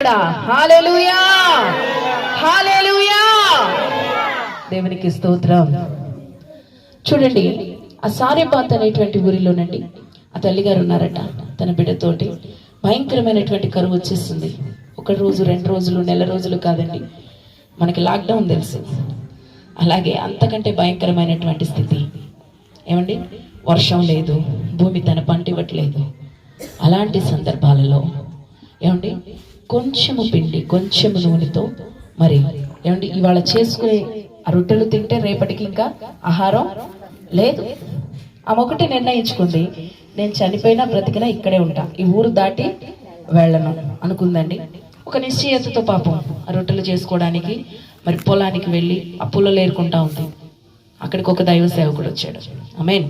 కూడా. హల్లెలూయా, హల్లెలూయా, దేవునికి స్తోత్రం. చూడండి, ఆ సారెపాత్ అనేటువంటి ఊరిలోనండి ఆ తల్లిగారు ఉన్నారట. తన బిడ్డతోటి భయంకరమైనటువంటి కరువు వచ్చేస్తుంది. 1 రోజు 2 రోజులు నెల రోజులు కాదండి, మనకి లాక్డౌన్ తెలుసు. అలాగే అంతకంటే భయంకరమైనటువంటి స్థితి. ఏమండి, వర్షం లేదు, భూమి తన పంట ఇవ్వట్లేదు. అలాంటి సందర్భాలలో ఏమండి, కొంచెము పిండి కొంచెము నూనెతో మరి ఏమండి ఇవాళ చేసుకునే ఆ రొట్టెలు తింటే రేపటికి ఇంకా ఆహారం లేదు. ఆమె ఒకటి నిర్ణయించుకుంది, నేను చనిపోయినా బ్రతికినా ఇక్కడే ఉంటా, ఈ ఊరు దాటి వెళ్ళను అనుకుందండి. ఒక నిశ్చయతతో పాపం ఆ రొట్టెలు చేసుకోవడానికి మరి పొలానికి వెళ్ళి ఆ పుల్లలు ఏరుకుంటా ఉంది. అక్కడికి ఒక దైవ సేవకుడు వచ్చాడు. ఆమేన్,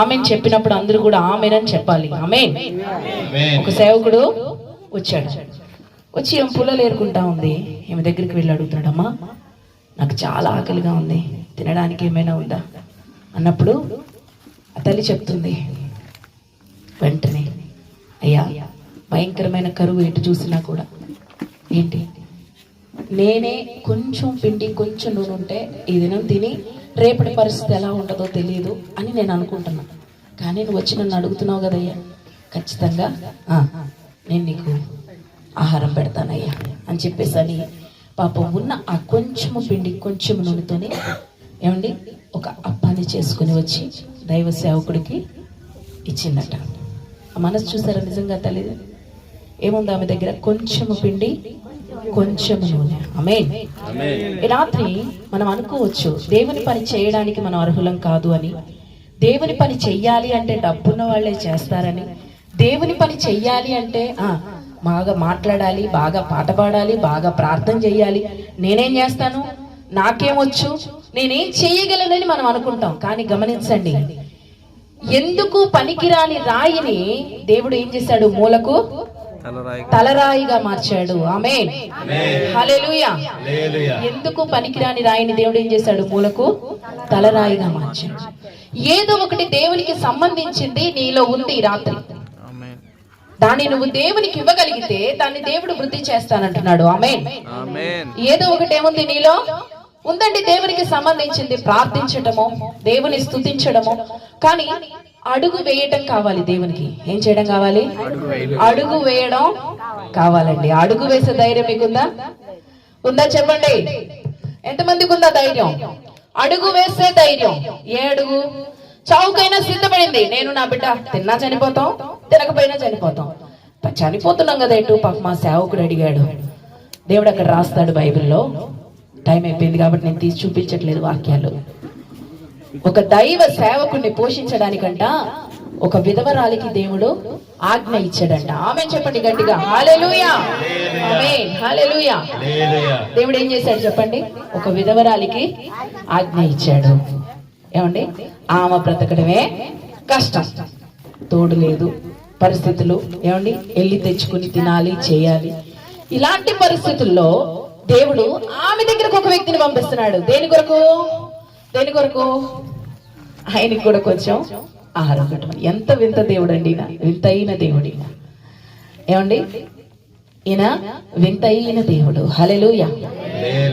ఆమెన్ చెప్పినప్పుడు అందరూ కూడా ఆమెన్ అని చెప్పాలి. ఆమేన్. ఒక సేవకుడు వచ్చాడు. వచ్చి ఏం పుల్లలు ఏరుకుంటా ఉంది. ఈమె దగ్గరికి వెళ్ళి అడుగుతున్నాడు, అమ్మా నాకు చాలా ఆకలిగా ఉంది, తినడానికి ఏమైనా ఉందా అన్నప్పుడు ఆ తల్లి చెప్తుంది వెంటనే, అయ్యా భయంకరమైన కరువు ఎటు చూసినా కూడా ఏంటి, నేనే కొంచెం పిండి కొంచెం నూనె ఉంటే ఈ దినం తిని రేపటి పరిస్థితి ఎలా ఉంటుందో తెలియదు అని నేను అనుకుంటున్నా. కానీ నువ్వు వచ్చి నన్ను అడుగుతున్నావు కదయ్యా, ఖచ్చితంగా నేను నీకు ఆహారం పెడతానయ్యా అని చెప్పేసి అని పాపం ఉన్న ఆ కొంచెము పిండి కొంచెం నూనెతోనే ఏమండి ఒక అప్పాన్ని చేసుకుని వచ్చి దైవ సేవకుడికి ఇచ్చిందట. ఆ మనసు చూసారా నిజంగా తల్లి? ఏముంది ఆమె దగ్గర? కొంచెము పిండి కొంచెము నూనె. ఆమేన్. ఈ రాత్రి మనం అనుకోవచ్చు దేవుని పని చేయడానికి మనం అర్హులం కాదు అని, దేవుని పని చెయ్యాలి అంటే డబ్బున్న వాళ్ళే చేస్తారని, దేవుని పని చెయ్యాలి అంటే బాగా మాట్లాడాలి, బాగా పాట పాడాలి, బాగా ప్రార్థన చెయ్యాలి, నేనేం చేస్తాను, నాకేమొచ్చు, నేనేం చెయ్యగలనని మనం అనుకుంటాం. కానీ గమనించండి, ఎందుకు పనికిరాని రాయిని దేవుడు ఏం చేశాడు? మూలకు తలరాయిగా మార్చాడు. ఆమేన్, హల్లెలూయా. ఎందుకు పనికిరాని రాయిని దేవుడు ఏం చేశాడు? మూలకు తలరాయిగా మార్చాడు. ఏదో ఒకటి దేవునికి సంబంధించింది నీలో ఉంది. రాత్రి దాన్ని నువ్వు దేవునికి ఇవ్వగలిగితే దాన్ని దేవుడు వృద్ధి చేస్తానంటున్నాడు. ఆమేన్. ఏదో ఒకటి ఏముంది నీలో? ఉందండి, దేవునికి సంబంధించింది. ప్రార్థించటము, దేవుని స్తుతించడము. కానీ అడుగు వేయటం కావాలి. దేవునికి ఏం చేయడం కావాలి? అడుగు వేయడం కావాలండి. అడుగు వేసే ధైర్యం మీకుందా? ఉందా చెప్పండి? ఎంతమందికి ఉందా ధైర్యం? అడుగు వేసే ధైర్యం. ఏ అడుగు? చావుకైనా సిద్ధపడింది. నేను నా బిడ్డ తిన్నా చనిపోతాం, తినకపోయినా చనిపోతాం. చనిపోతున్నాం కదా ఎటు? పాప మా సేవకుడు అడిగాడు. దేవుడు అక్కడ రాస్తాడు బైబిల్లో. టైం అయిపోయింది కాబట్టి నేను తీసి చూపించట్లేదు వాక్యాలు. ఒక దైవ సేవకుడిని పోషించడానికంట ఒక విధవరాలికి దేవుడు ఆజ్ఞ ఇచ్చాడంట. ఆమె చెప్పండి గట్టిగా, హల్లెలూయా, ఆమేన్, హల్లెలూయా. దేవుడు ఏం చేశాడు చెప్పండి? ఒక విధవరాలికి ఆజ్ఞ ఇచ్చాడు. ఏమండి, ఆమె బ్రతకడమే కష్టం, తోడు లేదు, పరిస్థితులు ఏమండి వెళ్ళి తెచ్చుకుని తినాలి, చేయాలి. ఇలాంటి పరిస్థితుల్లో దేవుడు ఆమె దగ్గరకు ఒక వ్యక్తిని పంపిస్తున్నాడు. దేని కొరకు? దేని కొరకు? ఆయనకి కూడా కొంచెం ఆహారం పెట్టమని. ఎంత వింత దేవుడు అండి ఈయన, వింతైన దేవుడు ఈయన. ఏమండి, ఈయన వింతైన దేవుడు. హల్లెలూయా.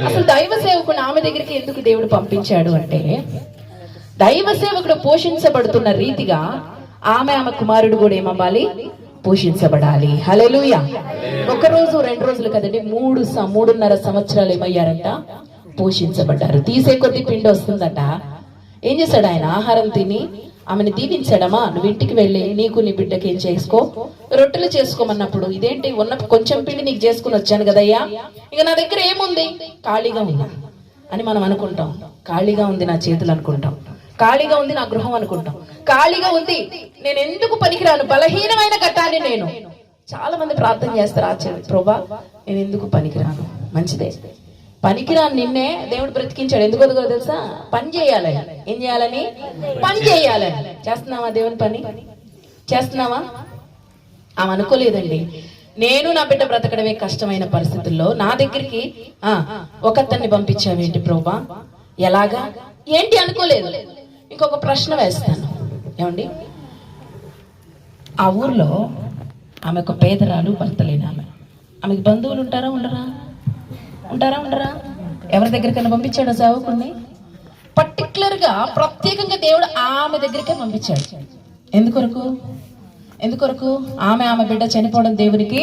అసలు దైవ సేవకుడు ఆమె దగ్గరికి ఎందుకు దేవుడు పంపించాడు అంటే, దైవ సేవకుడు పోషించబడుతున్న రీతిగా ఆమె కుమారుడు కూడా ఏమవ్వాలి? పోషించబడాలి. హల్లెలూయా. 1 రోజు 2 రోజులు కదండి, 3.5 సంవత్సరాలు ఏమయ్యారంట? పోషించబడ్డారు. తీసే కొద్ది పిండి వస్తుందట. ఏం చేశాడు ఆయన? ఆహారం తిని ఆమెను దీవించాడమా, నువ్వు ఇంటికి వెళ్ళి నీకు నీ బిడ్డకి ఏం చేసుకో, రొట్టెలు చేసుకోమన్నప్పుడు, ఇదేంటి ఉన్న కొంచెం పిండి నీకు చేసుకుని వచ్చాను కదయ్యా, ఇక నా దగ్గర ఏముంది, ఖాళీగా ఉందా అని మనం అనుకుంటాం. ఖాళీగా ఉంది నా చేతులు అనుకుంటాం, ఖాళీగా ఉంది నా గృహం అనుకుంటాం, ఖాళీగా ఉంది, నేను ఎందుకు పనికిరాను, బలహీనమైన ఘట్టాన్ని నేను. చాలా మంది ప్రార్థన చేస్తారు, ఆచార్య ప్రభా నేను ఎందుకు పనికిరాను. మంచిదే, పనికిరాను నిన్నే దేవుడు బ్రతికించాడు. ఎందుకు తెలుసా? పని చేయాలని. ఏం చేయాలని? పని చేయాలని. చేస్తున్నావా దేవుని పని? చేస్తున్నావా? ఆమె అనుకోలేదండి, నేను నా బిడ్డ బ్రతకడమే కష్టమైన పరిస్థితుల్లో నా దగ్గరికి ఒకతన్ని పంపించావేంటి ప్రభా, ఎలాగా ఏంటి అనుకోలేదు. ఇంకొక ప్రశ్న వేస్తాను, ఏమండి, ఆ ఊర్లో ఆమె ఒక పేదరాలు, భర్త లేని ఆమె. ఆమెకి బంధువులు ఉంటారా ఉండరా? ఉండరా? ఎవరి దగ్గరికైనా పంపించాడు సేవకుడిని? పర్టికులర్గా ప్రత్యేకంగా దేవుడు ఆమె దగ్గరికే పంపించాడు. ఎందుకొరకు? ఆమె బిడ్డ చనిపోవడం దేవునికి